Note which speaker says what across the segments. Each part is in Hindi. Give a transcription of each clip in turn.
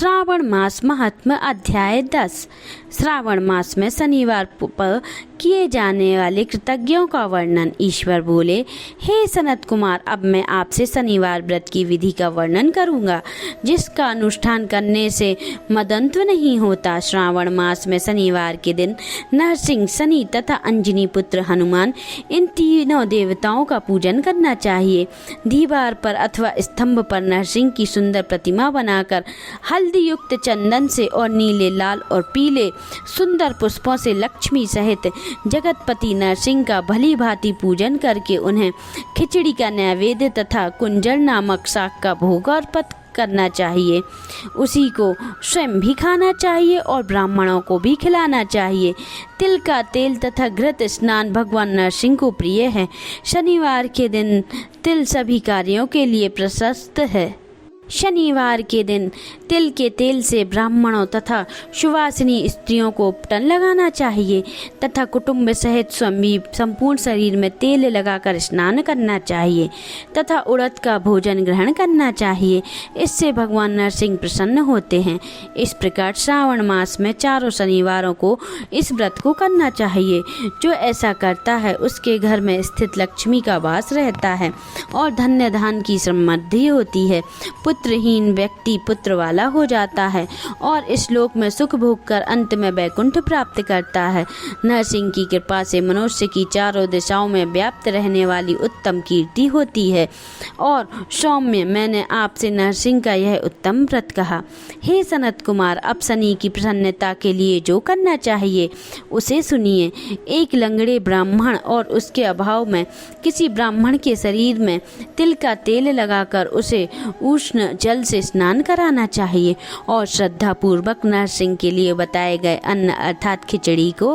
Speaker 1: श्रावण मास महात्म्य अध्याय 10। श्रावण मास में शनिवार पर किए जाने वाले कृतज्ञों का वर्णन। ईश्वर बोले, हे सनत कुमार, अब मैं आपसे शनिवार व्रत की विधि का वर्णन करूंगा, जिसका अनुष्ठान करने से मदंत्व नहीं होता। श्रावण मास में शनिवार के दिन नरसिंह, शनि तथा अंजनी पुत्र हनुमान, इन तीनों देवताओं का पूजन करना चाहिए। दीवार पर अथवा स्तंभ पर नरसिंह की सुंदर प्रतिमा बनाकर हल्दी युक्त चंदन से और नीले, लाल और पीले सुंदर पुष्पों से लक्ष्मी सहित जगतपति नरसिंह का भली भांति पूजन करके उन्हें खिचड़ी का नैवेद्य तथा कुंजर नामक शाक का भोग अर्पित करना चाहिए। उसी को स्वयं भी खाना चाहिए और ब्राह्मणों को भी खिलाना चाहिए। तिल का तेल तथा घृत स्नान भगवान नरसिंह को प्रिय है। शनिवार के दिन तिल सभी कार्यों के लिए प्रशस्त है। शनिवार के दिन तिल के तेल से ब्राह्मणों तथा सुवासिनी स्त्रियों को उपटन लगाना चाहिए तथा कुटुंब सहित स्वयं भी संपूर्ण शरीर में तेल लगाकर स्नान करना चाहिए तथा उड़द का भोजन ग्रहण करना चाहिए। इससे भगवान नरसिंह प्रसन्न होते हैं। इस प्रकार श्रावण मास में चारों शनिवारों को इस व्रत को करना चाहिए। जो ऐसा करता है उसके घर में स्थित लक्ष्मी का वास रहता है और धन्य धान की समृद्धि होती है। पुत्रहीन व्यक्ति पुत्र वाला हो जाता है और इस लोक में सुख भोग कर अंत में वैकुंठ प्राप्त करता है। नरसिंह की कृपा से मनुष्य की चारों दिशाओं में व्याप्त रहने वाली उत्तम कीर्ति होती है। और सौम्य, मैंने आपसे नरसिंह का यह उत्तम व्रत कहा। हे सनत कुमार, अब शनि की प्रसन्नता के लिए जो करना चाहिए उसे सुनिए। एक लंगड़े ब्राह्मण और उसके अभाव में किसी ब्राह्मण के शरीर में तिल का तेल लगाकर उसे उष्ण जल से स्नान कराना चाहिए और श्रद्धा पूर्वक नरसिंह के लिए बताए गए अन्न अर्थात खिचड़ी को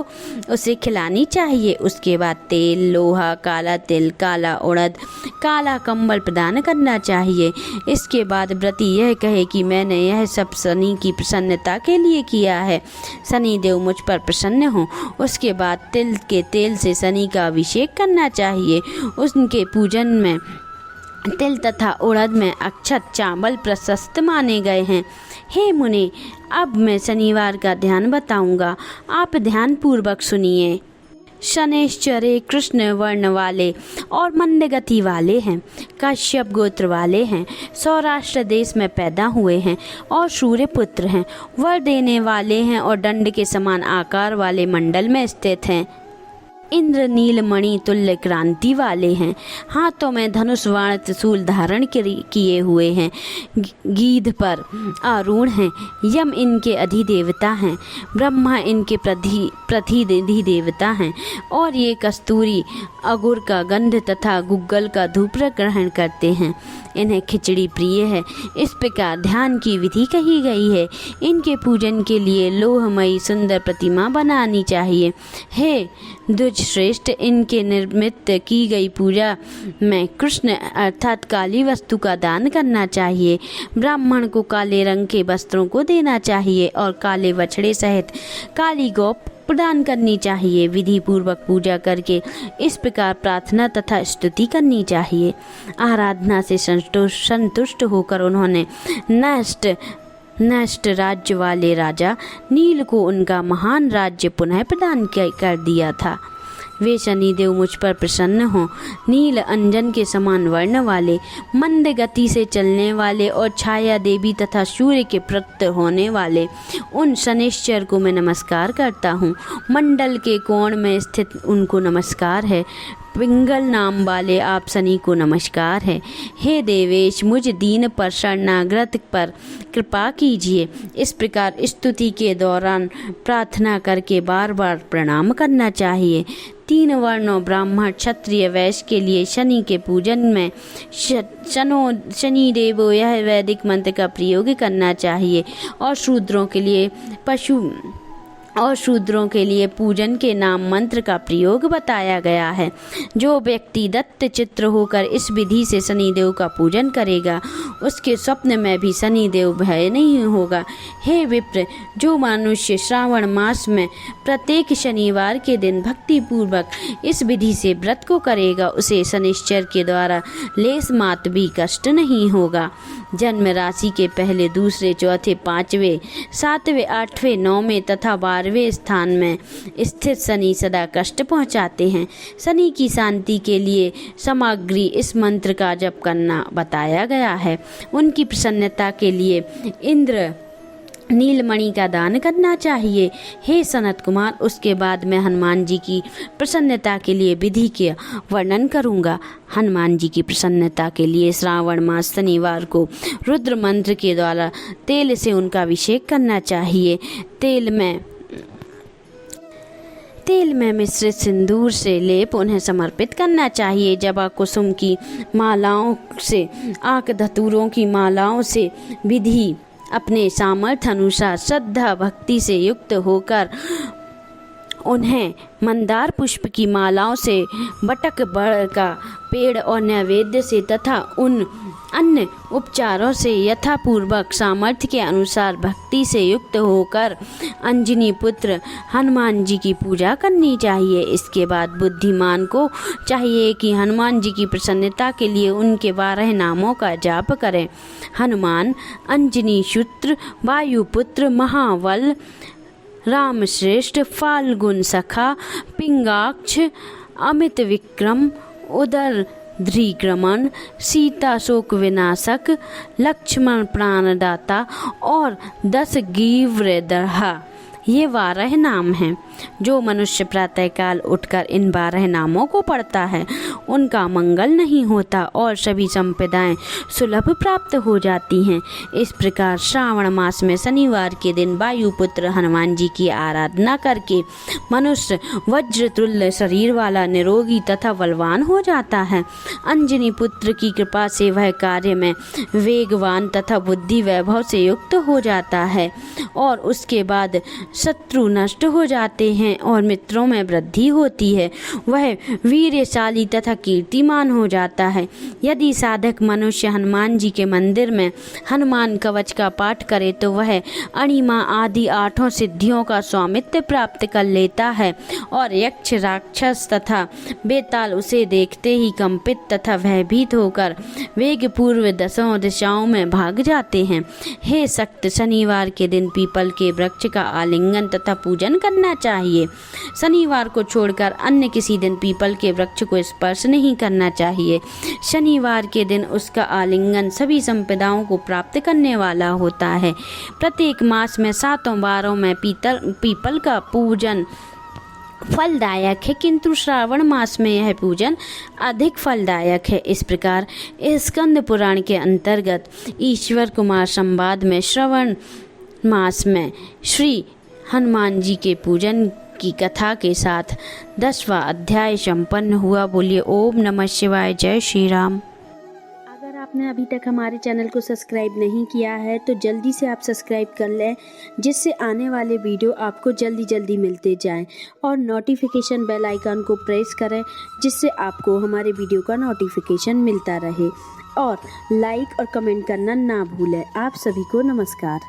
Speaker 1: उसे खिलानी चाहिए। उसके बाद तेल, लोहा, काला तिल, काला उड़द, काला कंबल प्रदान करना चाहिए। इसके बाद व्रती यह कहे कि मैंने यह सब शनि की प्रसन्नता के लिए किया है, शनि देव मुझ पर प्रसन्न हो। उसके बाद तिल के तेल से शनि का अभिषेक करना चाहिए। उनके पूजन में तिल तथा उड़द में अक्षत चावल प्रशस्त माने गए हैं। हे मुनि, अब मैं शनिवार का ध्यान बताऊंगा, आप ध्यान पूर्वक सुनिए। शनैश्चर्य कृष्ण वर्ण वाले और मंद गति वाले हैं, कश्यप गोत्र वाले हैं, सौराष्ट्र देश में पैदा हुए हैं और सूर्य पुत्र हैं, वर देने वाले हैं और दंड के समान आकार वाले मंडल में स्थित हैं। इंद्र नीलमणि तुल्य क्रांति वाले हैं, हाथों में धनुष बाण त्रिशूल धारण किए हुए हैं, गीध पर आरूढ़ हैं, यम इनके अधिदेवता हैं, ब्रह्मा इनके प्रतिनिधि देवता हैं और ये कस्तूरी, अगुर का गंध तथा गुग्गल का धूप ग्रहण करते हैं। इन्हें खिचड़ी प्रिय है। इस प्रकार ध्यान की विधि कही गई है। इनके पूजन के लिए लोहमयी सुंदर प्रतिमा बनानी चाहिए। हे द्विज श्रेष्ठ, इनके निर्मित की गई पूजा में कृष्ण अर्थात काली वस्तु का दान करना चाहिए। ब्राह्मण को काले रंग के वस्त्रों को देना चाहिए और काले बछड़े सहित काली गौ प्रदान करनी चाहिए। विधि पूर्वक पूजा करके इस प्रकार प्रार्थना तथा स्तुति करनी चाहिए। आराधना से संतुष्ट होकर उन्होंने नष्ट राज्य वाले राजा नील को उनका महान राज्य पुनः प्रदान कर दिया था। वे शनिदेव मुझ पर प्रसन्न हों। नील अंजन के समान वर्ण वाले, मंद गति से चलने वाले और छाया देवी तथा सूर्य के पुत्र होने वाले उन शनिश्चर को मैं नमस्कार करता हूँ। मंडल के कोण में स्थित उनको नमस्कार है। पिंगल नाम वाले आप शनि को नमस्कार है। हे देवेश, मुझ दीन पर शरणागत पर कृपा कीजिए। इस प्रकार स्तुति के दौरान प्रार्थना करके बार बार प्रणाम करना चाहिए। 3 वर्णों ब्राह्मण, क्षत्रिय, वैश्य के लिए शनि के पूजन में शनि देवो यह वैदिक मंत्र का प्रयोग करना चाहिए और शूद्रों के लिए पूजन के नाम मंत्र का प्रयोग बताया गया है। जो व्यक्ति दत्त चित्र होकर इस विधि से शनिदेव का पूजन करेगा उसके स्वप्न में भी शनिदेव भय नहीं होगा। हे विप्र, जो मनुष्य श्रावण मास में प्रत्येक शनिवार के दिन भक्ति पूर्वक इस विधि से व्रत को करेगा उसे शनिश्चर के द्वारा लेस मात्र भी कष्ट नहीं होगा। जन्म राशि के पहले, दूसरे, चौथे, पाँचवें, सातवें, आठवें, नौवें तथा 12वें स्थान में स्थित शनि सदा कष्ट पहुंचाते हैं। शनि की शांति के लिए सामग्री इस मंत्र का जप करना बताया गया है। उनकी प्रसन्नता के लिए इंद्र नीलमणि का दान करना चाहिए। हे सनत कुमार, उसके बाद मैं हनुमान जी की प्रसन्नता के लिए विधि के वर्णन करूंगा। हनुमान जी की प्रसन्नता के लिए श्रावण मास शनिवार को रुद्र मंत्र के द्वारा तेल से उनका अभिषेक करना चाहिए। तेल में मिश्रित सिंदूर से लेप उन्हें समर्पित करना चाहिए। जबा कुसुम की मालाओं से, आक धतूरों की मालाओं से विधि अपने सामर्थ्य अनुसार श्रद्धा भक्ति से युक्त होकर उन्हें मंदार पुष्प की मालाओं से, बटक बड़ का पेड़ और नैवेद्य से तथा उन अन्य उपचारों से यथापूर्वक सामर्थ्य के अनुसार भक्ति से युक्त होकर अंजनी पुत्र हनुमान जी की पूजा करनी चाहिए। इसके बाद बुद्धिमान को चाहिए कि हनुमान जी की प्रसन्नता के लिए उनके 12 नामों का जाप करें। हनुमान, अंजनी सूत्र, वायुपुत्र, महाबल, राम श्रेष्ठ, फाल्गुन सखा, पिंगाक्ष, अमित विक्रम, उदर ध्रिक्रमण, सीता शोक विनाशक, लक्ष्मण प्राणदाता और 10 गीव्रदहा, ये 12 नाम हैं। जो मनुष्य प्रातःकाल उठकर इन 12 नामों को पढ़ता है उनका मंगल नहीं होता और सभी संपदाएं सुलभ प्राप्त हो जाती हैं। इस प्रकार श्रावण मास में शनिवार के दिन वायुपुत्र हनुमान जी की आराधना करके मनुष्य वज्रतुल्य शरीर वाला, निरोगी तथा बलवान हो जाता है। अंजनी पुत्र की कृपा से वह कार्य में वेगवान तथा बुद्धि वैभव से युक्त हो जाता है और उसके बाद शत्रु नष्ट हो जाते हैं और मित्रों में वृद्धि होती है। वह वीरशाली तथा कीर्तिमान हो जाता है। यदि साधक मनुष्य हनुमान जी के मंदिर में हनुमान कवच का पाठ करे तो वह अणिमा आदि 8 सिद्धियों का स्वामित्व प्राप्त कर लेता है और यक्ष, राक्षस तथा बेताल उसे देखते ही कंपित तथा भयभीत होकर वेग पूर्व 10 दिशाओं में भाग जाते हैं। हे सक्त, शनिवार के दिन पीपल के वृक्ष का आलिंगन तथा पूजन करना चाहिए। शनिवार को छोड़कर अन्य किसी दिन पीपल के वृक्ष को स्पर्श नहीं करना चाहिए। शनिवार के दिन उसका आलिंगन सभी संपदाओं को प्राप्त करने वाला होता है। प्रत्येक मास में 7 वारों में पीपल का पूजन फलदायक है, किंतु श्रावण मास में यह पूजन अधिक फलदायक है। इस प्रकार स्कंद पुराण के अंतर्गत ईश्वर कुमार संवाद में श्रावण मास में श्री हनुमान जी के पूजन की कथा के साथ 10वां अध्याय संपन्न हुआ। बोलिए ओम नमः शिवाय, जय श्री राम। अगर आपने अभी तक हमारे चैनल को सब्सक्राइब नहीं किया है तो जल्दी से आप सब्सक्राइब कर लें, जिससे आने वाले वीडियो आपको जल्दी मिलते जाएं और नोटिफिकेशन बेल आइकन को प्रेस करें, जिससे आपको हमारे वीडियो का नोटिफिकेशन मिलता रहे और लाइक और कमेंट करना ना भूलें। आप सभी को नमस्कार।